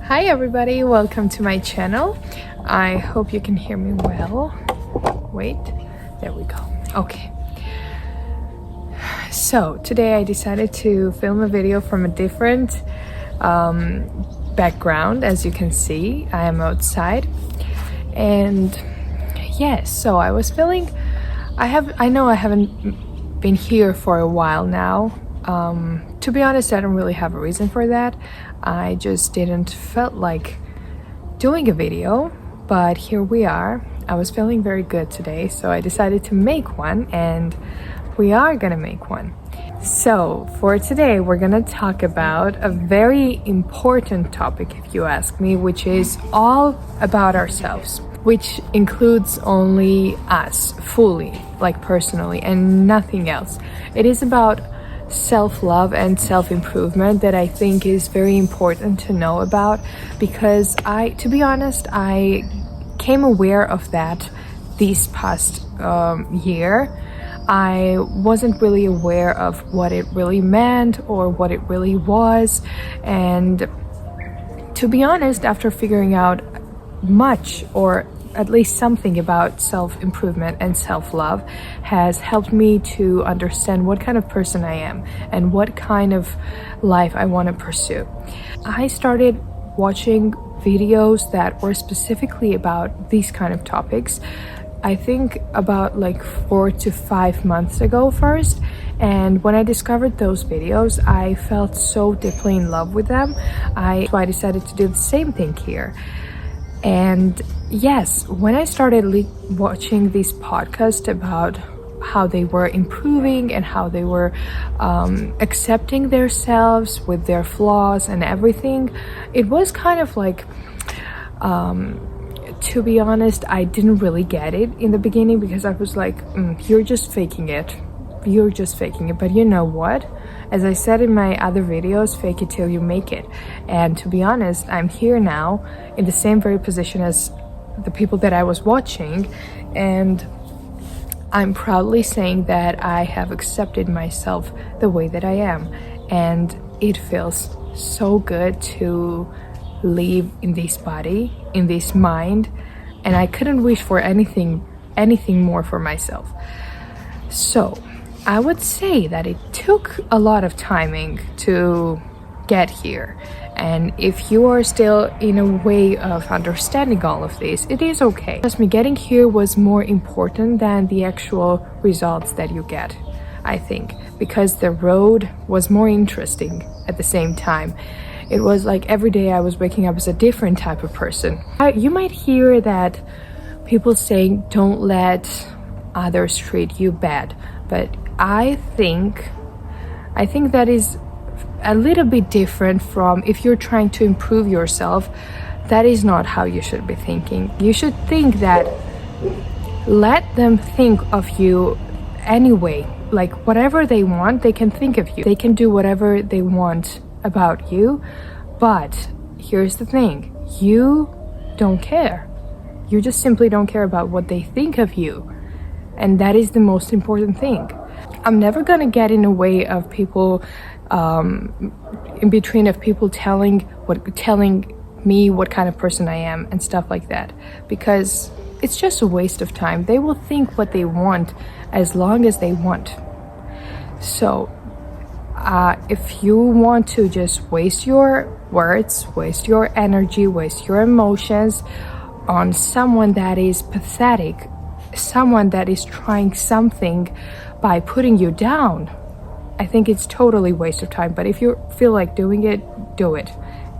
Hi everybody, welcome to my channel. I hope you can hear me well. Wait, there we go. Okay. So today I decided to film a video from a different background. As you can see, I am outside. And yes, so I was feeling, I know I haven't been here for a while now. To be honest, I don't really have a reason for that. I just didn't felt like doing a video, but here we are. I was feeling very good today, so I decided to make one, and we are gonna make one. So for today, we're gonna talk about a very important topic, if you ask me, which is all about ourselves, which includes only us fully, like personally, and nothing else. It is about self-love and self-improvement that I think is very important to know about, because to be honest, I came aware of that this past year. I wasn't really aware of what it really meant or what it really was, and to be honest, after figuring out much, or at least something about self-improvement and self-love, has helped me to understand what kind of person I am and what kind of life I want to pursue. I started watching videos that were specifically about these kind of topics, I think about like 4 to 5 months ago first. And when I discovered those videos, I felt so deeply in love with them. So I decided to do the same thing here. And yes, when I started watching these podcasts about how they were improving and how they were accepting themselves with their flaws and everything, it was kind of like, to be honest, I didn't really get it in the beginning, because I was like, you're just faking it. You're just faking it. But you know what? As I said in my other videos, fake it till you make it. And to be honest, I'm here now in the same very position as the people that I was watching, and I'm proudly saying that I have accepted myself the way that I am, and it feels so good to live in this body, in this mind, and I couldn't wish for anything more for myself. So I would say that it took a lot of timing to get here, and if you are still in a way of understanding all of this, it is okay. Trust me, getting here was more important than the actual results that you get, I think, because the road was more interesting at the same time. It was like every day I was waking up as a different type of person. You might hear that people saying don't let others treat you bad, but I think that is a little bit different from if you're trying to improve yourself. That is not how you should be thinking. You should think that let them think of you anyway. Like whatever they want, they can think of you. They can do whatever they want about you. But here's the thing. You don't care. You just simply don't care about what they think of you. And that is the most important thing. I'm never gonna get in the way of people, in between of people telling me what kind of person I am and stuff like that, because it's just a waste of time. They will think what they want as long as they want. So if you want to just waste your words, waste your energy, waste your emotions on someone that is pathetic, someone that is trying something by putting you down, I think it's totally waste of time. But if you feel like doing it, do it.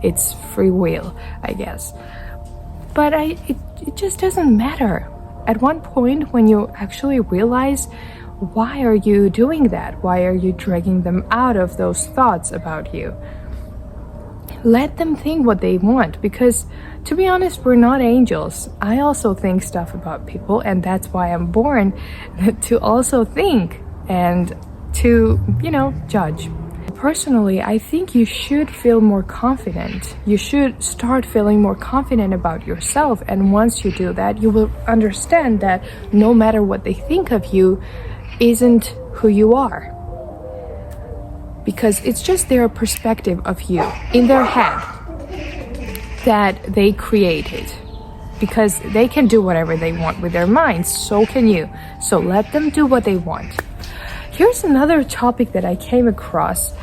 It's free will, I guess. But it just doesn't matter. At one point, when you actually realize, why are you doing that? Why are you dragging them out of those thoughts about you? Let them think what they want, because to be honest, we're not angels. I also think stuff about people, and that's why I'm born, to also think and to, judge. Personally, I think you should feel more confident. You should start feeling more confident about yourself, and once you do that, you will understand that no matter what they think of you isn't who you are. Because it's just their perspective of you in their head. that they created, because they can do whatever they want with their minds. So can you. So let them do what they want. Here's another topic that I came across,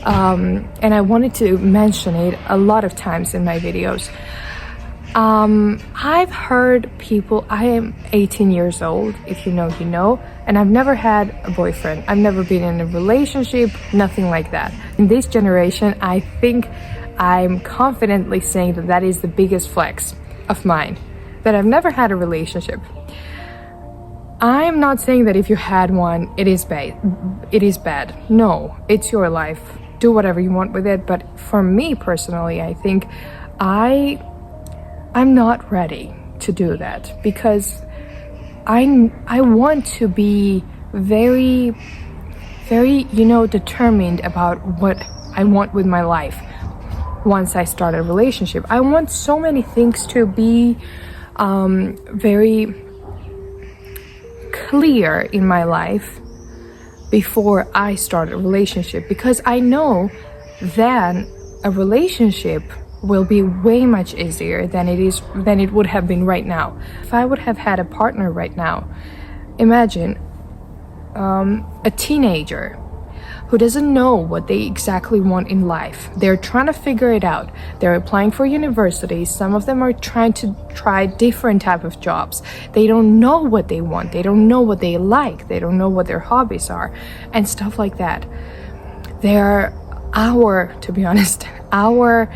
and I wanted to mention it a lot of times in my videos. I've heard people, I am 18 years old, if you know, you know, and I've never had a boyfriend. I've never been in a relationship, nothing like that. In this generation, I think I'm confidently saying that that is the biggest flex of mine, that I've never had a relationship. I'm not saying that if you had one, it is bad. No, it's your life. Do whatever you want with it. But for me personally, I think I'm not ready to do that, because I want to be very, very, determined about what I want with my life. Once I start a relationship, I want so many things to be very clear in my life before I start a relationship, because I know then a relationship will be way much easier than it would have been right now. If I would have had a partner right now, imagine a teenager who doesn't know what they exactly want in life. They're trying to figure it out. They're applying for universities. Some of them are trying to try different type of jobs. They don't know what they want. They don't know what they like. They don't know what their hobbies are and stuff like that. To be honest, our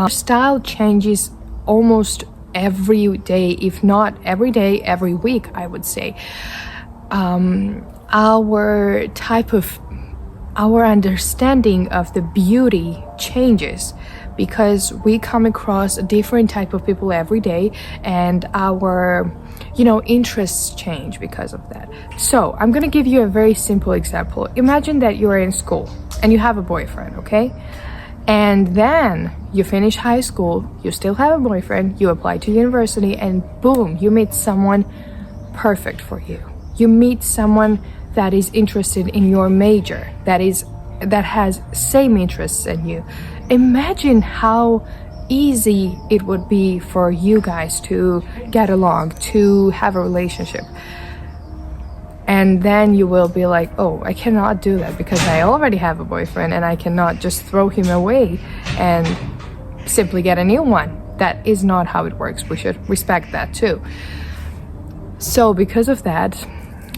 style changes almost every day, if not every day, every week, I would say. Our understanding of the beauty changes because we come across a different type of people every day, and our interests change because of that. So I'm gonna give you a very simple example. Imagine that you're in school and you have a boyfriend, okay? And then you finish high school, you still have a boyfriend, you apply to university, and boom, you meet someone perfect for you. You meet someone that is interested in your major, that has same interests as you. Imagine how easy it would be for you guys to get along, to have a relationship. And then you will be like, oh, I cannot do that because I already have a boyfriend, and I cannot just throw him away and simply get a new one. That is not how it works. We should respect that too. So because of that,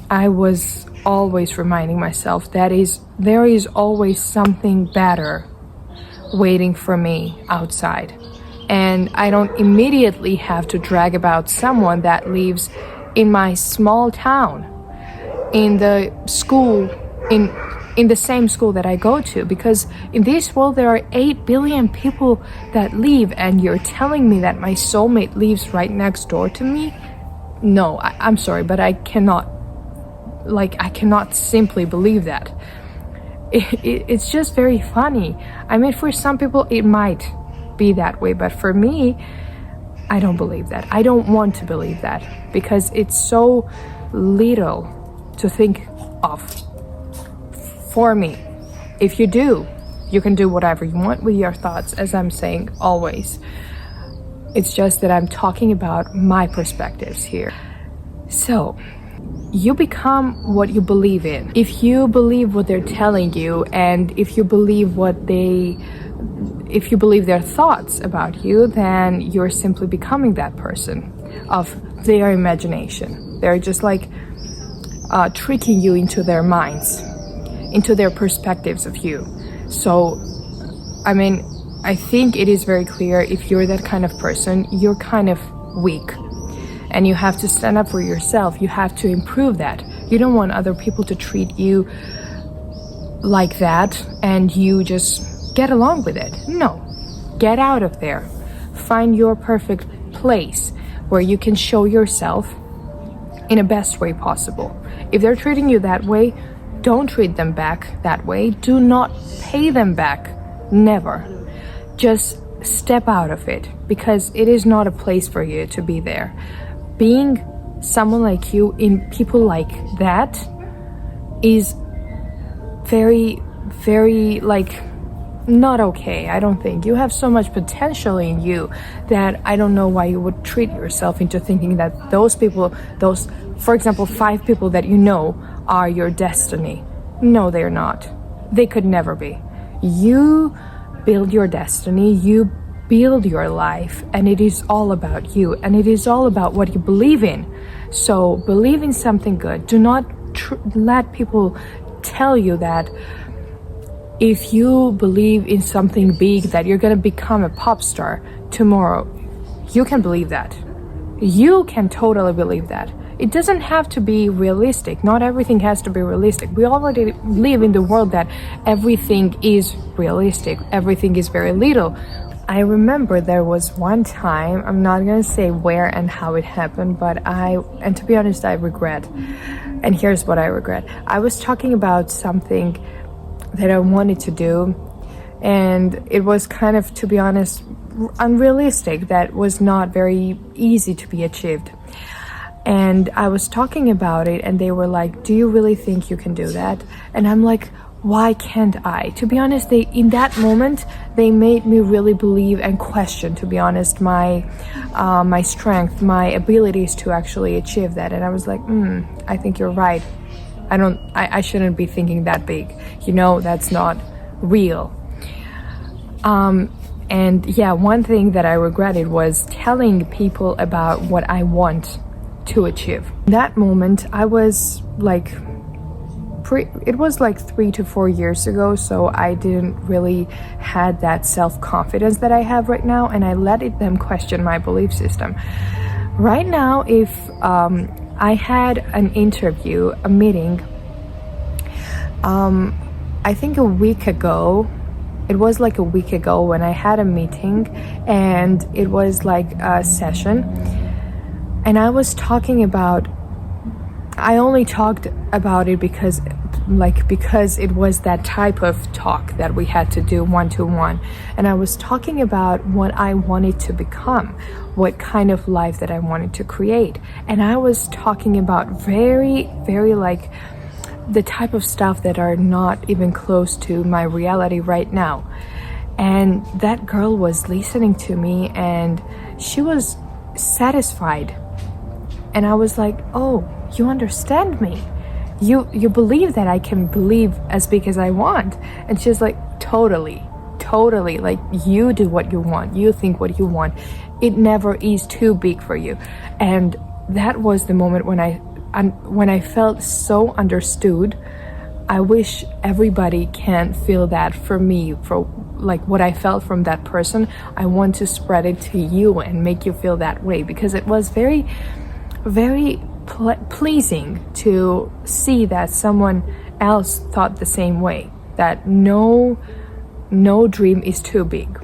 I was always reminding myself that there is always something better waiting for me outside. And I don't immediately have to drag about someone that lives in my small town, in the school, in the same school that I go to, because in this world there are 8 billion people that live, and you're telling me that my soulmate lives right next door to me? No, I'm sorry, but I cannot simply believe that. It's just very funny. I mean, for some people it might be that way, but for me, I don't believe that. I don't want to believe that, because it's so little to think of for me. If you do, you can do whatever you want with your thoughts, as I'm saying always. It's just that I'm talking about my perspectives here. So you become what you believe in. If you believe what they're telling you, and if you believe their thoughts about you, then you're simply becoming that person of their imagination. They're just like tricking you into their minds, into their perspectives of you. So, I mean, I think it is very clear, if you're that kind of person, you're kind of weak. And you have to stand up for yourself. You have to improve that. You don't want other people to treat you like that and you just get along with it. No. Get out of there. Find your perfect place where you can show yourself in the best way possible. If they're treating you that way, don't treat them back that way. Do not pay them back. Never. Just step out of it, because it is not a place for you to be there. Being someone like you in people like that is very, very not okay. I don't think you have so much potential in you that I don't know why you would treat yourself into thinking that those people, those, for example, 5 people that you know are your destiny. No, they're not. They could never be. You build your destiny, you build your life, and it is all about you, and it is all about what you believe in. So believe in something good. Do not let people tell you that if you believe in something big that you're gonna become a pop star tomorrow. You can believe that. You can totally believe that. It doesn't have to be realistic. Not everything has to be realistic. We already live in the world that everything is realistic. Everything is very little. I remember there was one time, I'm not gonna say where and how it happened, but and to be honest, I regret. And here's what I regret. I was talking about something that I wanted to do, and it was kind of, to be honest, unrealistic. That was not very easy to be achieved. And I was talking about it, and they were like, do you really think you can do that? And I'm like, why can't I? To be honest, in that moment, they made me really believe and question, to be honest, my strength, my abilities to actually achieve that. And I was like, I think you're right. I shouldn't be thinking that big. You know, that's not real. And yeah, one thing that I regretted was telling people about what I want to achieve. In that moment, I was like, it was like 3 to 4 years ago, so I didn't really had that self-confidence that I have right now, and I let them question my belief system. Right now, if I had an interview, a meeting, I think a week ago, it was like a week ago when I had a meeting, and it was like a session, and I was talking about, I only talked about it because it was that type of talk that we had to do one-to-one, and I was talking about what I wanted to become, what kind of life that I wanted to create, and I was talking about very, very like the type of stuff that are not even close to my reality right now. And that girl was listening to me, and she was satisfied, and I was like, oh, you understand me. You believe that I can believe as big as I want. And she's like, totally, like, you do what you want, you think what you want, it never is too big for you. And that was the moment when I felt so understood. I wish everybody can feel that for me, for like what I felt from that person. I want to spread it to you and make you feel that way, because it was very, very pleasing to see that someone else thought the same way, that no dream is too big.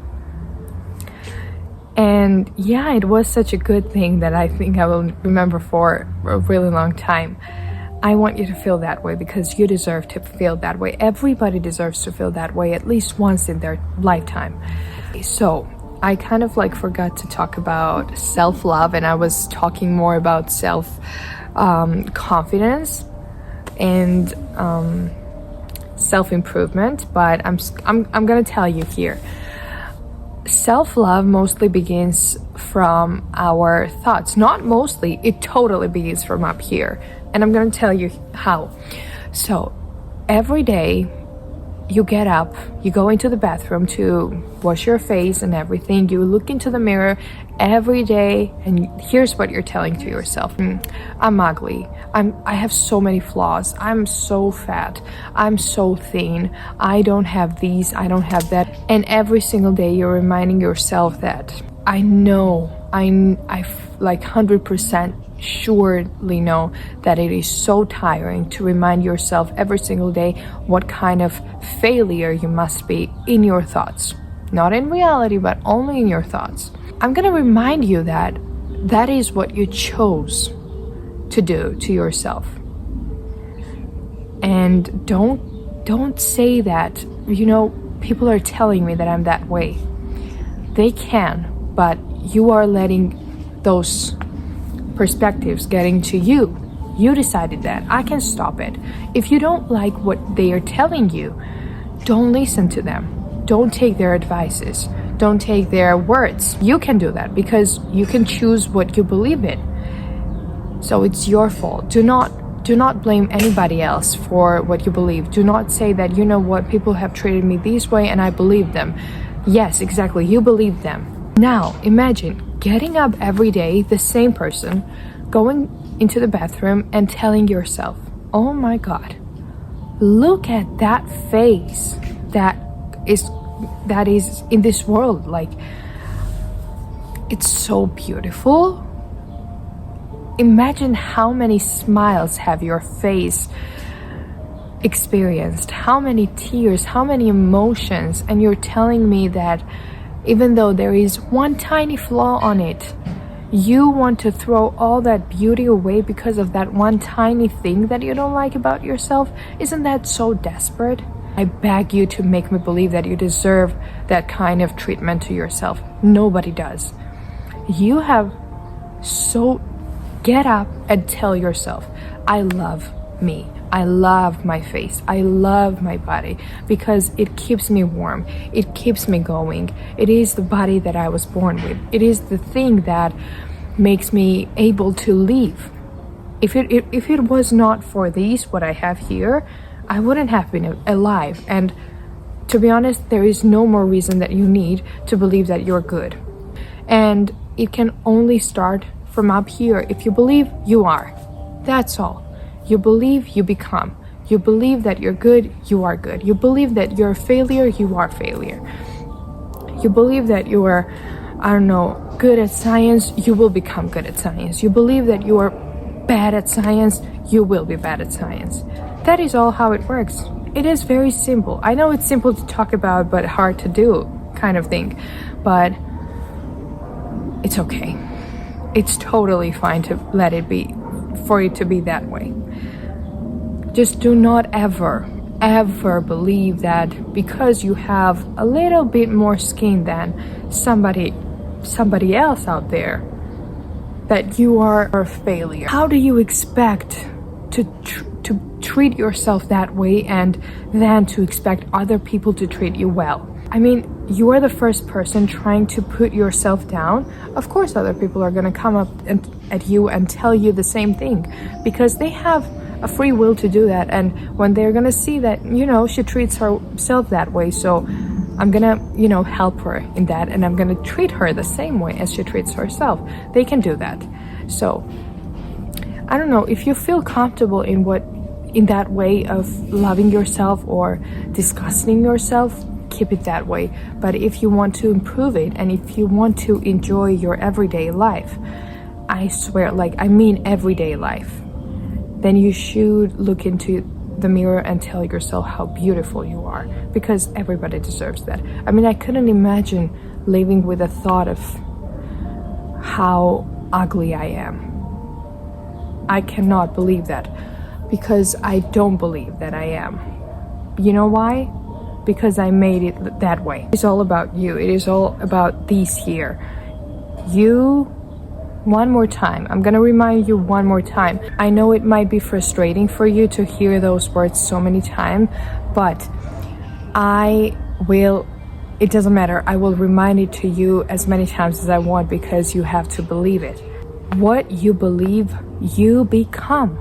And yeah, it was such a good thing that I think I will remember for a really long time. I want you to feel that way because you deserve to feel that way. Everybody deserves to feel that way at least once in their lifetime. So I kind of like forgot to talk about self-love, and I was talking more about confidence and self-improvement, but I'm gonna tell you here. Self-love mostly begins from our thoughts. Not mostly, it totally begins from up here, and I'm gonna tell you how. So every day you get up, you go into the bathroom to wash your face and everything, you look into the mirror every day, and here's what you're telling to yourself. I'm ugly, I have so many flaws, I'm so fat, I'm so thin, I don't have these, I don't have that. And every single day you're reminding yourself that. I know, I like 100% surely know that it is so tiring to remind yourself every single day what kind of failure you must be in your thoughts. Not in reality, but only in your thoughts. I'm gonna remind you that that is what you chose to do to yourself. And don't say that, you know, people are telling me that I'm that way. They can, but you are letting those perspectives getting to you. You decided that. I can stop it. If you don't like what they are telling you, don't listen to them. don't take their advices, don't take their words. You can do that because you can choose what you believe in. So it's your fault. Do not blame anybody else for what you believe. Do not say that, you know what, people have treated me this way and I believe them. Yes, exactly, you believe them. Now imagine getting up every day, the same person, going into the bathroom and telling yourself, oh my God, look at that face that is in this world. Like, it's so beautiful. Imagine how many smiles have your face experienced, how many tears, how many emotions, and you're telling me that even though there is one tiny flaw on it, you want to throw all that beauty away because of that one tiny thing that you don't like about yourself? Isn't that so desperate? I beg you to make me believe that you deserve that kind of treatment to yourself. Nobody does. You have so... Get up and tell yourself, I love me. I love my face. I love my body because it keeps me warm. It keeps me going. It is the body that I was born with. It is the thing that makes me able to live. If it was not for these, what I have here, I wouldn't have been alive. And to be honest, there is no more reason that you need to believe that you're good. And it can only start from up here. If you believe, you are. That's all. You believe, you become. You believe that you're good, you are good. You believe that you're a failure, you are failure. You believe that you are, I don't know, good at science, you will become good at science. You believe that you are bad at science, you will be bad at science. That is all how it works. It is very simple. I know it's simple to talk about, but hard to do kind of thing. But it's okay. It's totally fine to let it be, for it to be that way. Just do not ever believe that because you have a little bit more skin than somebody else out there, that you are a failure. How do you expect to treat yourself that way and then to expect other people to treat you well? I mean, you are the first person trying to put yourself down. Of course, other people are going to come up at you and tell you the same thing because they have a free will to do that. And when they're going to see that, you know, she treats herself that way, so I'm going to, you know, help her in that, and I'm going to treat her the same way as she treats herself. They can do that. So, I don't know, if you feel comfortable in that way of loving yourself or disgusting yourself, keep it that way. But if you want to improve it and if you want to enjoy your everyday life, I swear, like, I mean everyday life, then you should look into the mirror and tell yourself how beautiful you are, because everybody deserves that. I mean, I couldn't imagine living with the thought of how ugly I am. I cannot believe that because I don't believe that I am. You know why? Because I made it that way. It's all about you. It is all about these here. You, one more time. I'm gonna remind you one more time. I know it might be frustrating for you to hear those words so many times, but it doesn't matter. I will remind it to you as many times as I want because you have to believe it. What you believe, you become.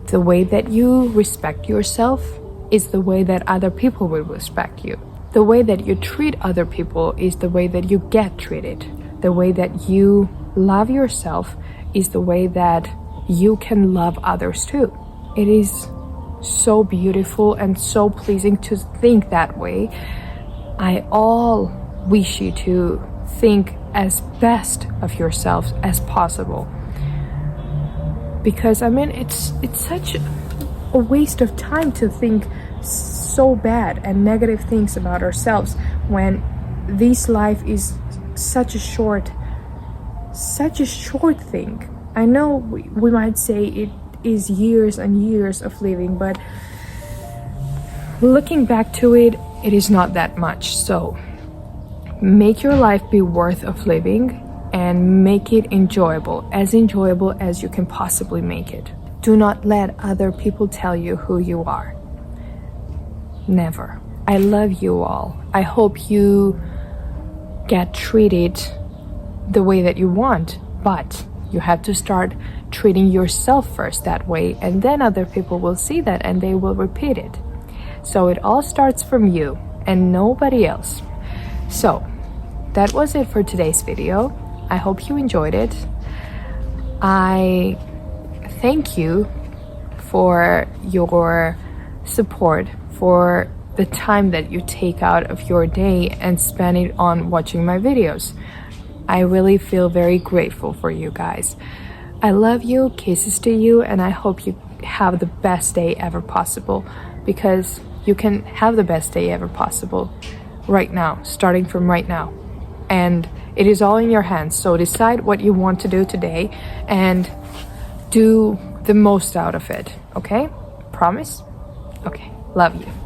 The way that you respect yourself is the way that other people will respect you. The way that you treat other people is the way that you get treated. The way that you love yourself is the way that you can love others too. It is so beautiful and so pleasing to think that way. I all wish you to think as best of yourself as possible. Because I mean, it's such a waste of time to think so bad and negative things about ourselves when this life is such a short thing. I know we might say it is years and years of living, but looking back to it, it is not that much. So make your life be worth of living and make it enjoyable as you can possibly make it. Do not let other people tell you who you are. Never. I love you all. I hope you get treated the way that you want, but you have to start treating yourself first that way, and then other people will see that and they will repeat it. So it all starts from you and nobody else. So that was it for today's video. I hope you enjoyed it. I thank you for your support, for the time that you take out of your day and spend it on watching my videos. I really feel very grateful for you guys. I love you, kisses to you, and I hope you have the best day ever possible, because you can have the best day ever possible right now, starting from right now. And it is all in your hands, so decide what you want to do today and do the most out of it, okay? Promise? Okay, love you.